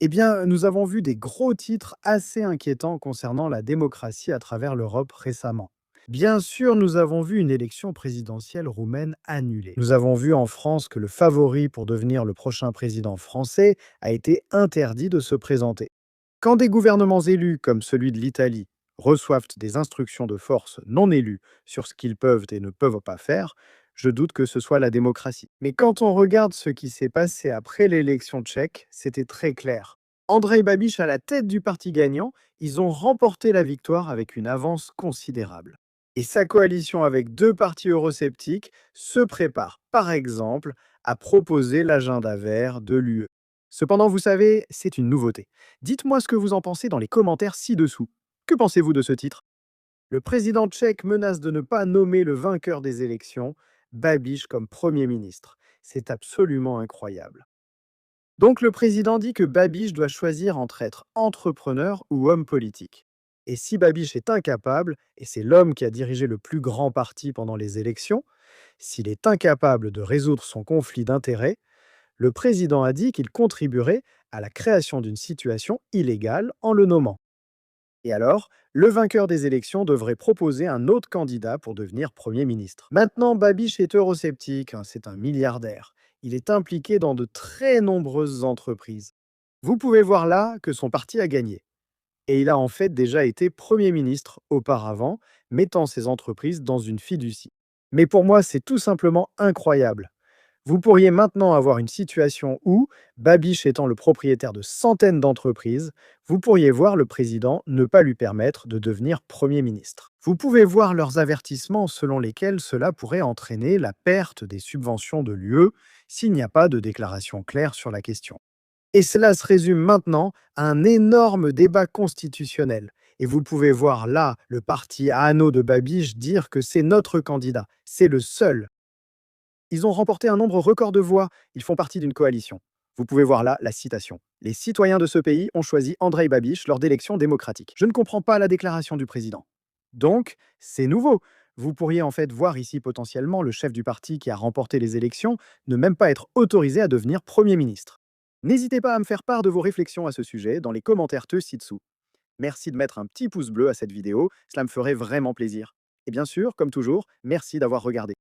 Eh bien, nous avons vu des gros titres assez inquiétants concernant la démocratie à travers l'Europe récemment. Bien sûr, nous avons vu une élection présidentielle roumaine annulée. Nous avons vu en France que le favori pour devenir le prochain président français a été interdit de se présenter. Quand des gouvernements élus, comme celui de l'Italie, reçoivent des instructions de force non élues sur ce qu'ils peuvent et ne peuvent pas faire, je doute que ce soit la démocratie. Mais quand on regarde ce qui s'est passé après l'élection tchèque, c'était très clair. Andrej Babiš à la tête du parti gagnant, ils ont remporté la victoire avec une avance considérable. Et sa coalition avec deux partis eurosceptiques se prépare, par exemple, à proposer l'agenda vert de l'UE. Cependant, vous savez, c'est une nouveauté. Dites-moi ce que vous en pensez dans les commentaires ci-dessous. Que pensez-vous de ce titre? Le président tchèque menace de ne pas nommer le vainqueur des élections, Babiš, comme Premier ministre. C'est absolument incroyable. Donc le président dit que Babiš doit choisir entre être entrepreneur ou homme politique. Et si Babiš est incapable, et c'est l'homme qui a dirigé le plus grand parti pendant les élections, s'il est incapable de résoudre son conflit d'intérêts, le président a dit qu'il contribuerait à la création d'une situation illégale en le nommant. Et alors, le vainqueur des élections devrait proposer un autre candidat pour devenir Premier ministre. Maintenant, Babiš est eurosceptique, hein, c'est un milliardaire. Il est impliqué dans de très nombreuses entreprises. Vous pouvez voir là que son parti a gagné. Et il a en fait déjà été Premier ministre auparavant, mettant ses entreprises dans une fiducie. Mais pour moi, c'est tout simplement incroyable. Vous pourriez maintenant avoir une situation où, Babiš étant le propriétaire de centaines d'entreprises, vous pourriez voir le président ne pas lui permettre de devenir Premier ministre. Vous pouvez voir leurs avertissements selon lesquels cela pourrait entraîner la perte des subventions de l'UE s'il n'y a pas de déclaration claire sur la question. Et cela se résume maintenant à un énorme débat constitutionnel. Et vous pouvez voir là le parti à anneaux de Babiš dire que c'est notre candidat, c'est le seul. Ils ont remporté un nombre record de voix. Ils font partie d'une coalition. Vous pouvez voir là la citation. Les citoyens de ce pays ont choisi Andrej Babiš lors d'élections démocratiques. Je ne comprends pas la déclaration du président. Donc, c'est nouveau. Vous pourriez en fait voir ici potentiellement le chef du parti qui a remporté les élections ne même pas être autorisé à devenir Premier ministre. N'hésitez pas à me faire part de vos réflexions à ce sujet dans les commentaires ci-dessous. Merci de mettre un petit pouce bleu à cette vidéo, cela me ferait vraiment plaisir. Et bien sûr, comme toujours, merci d'avoir regardé.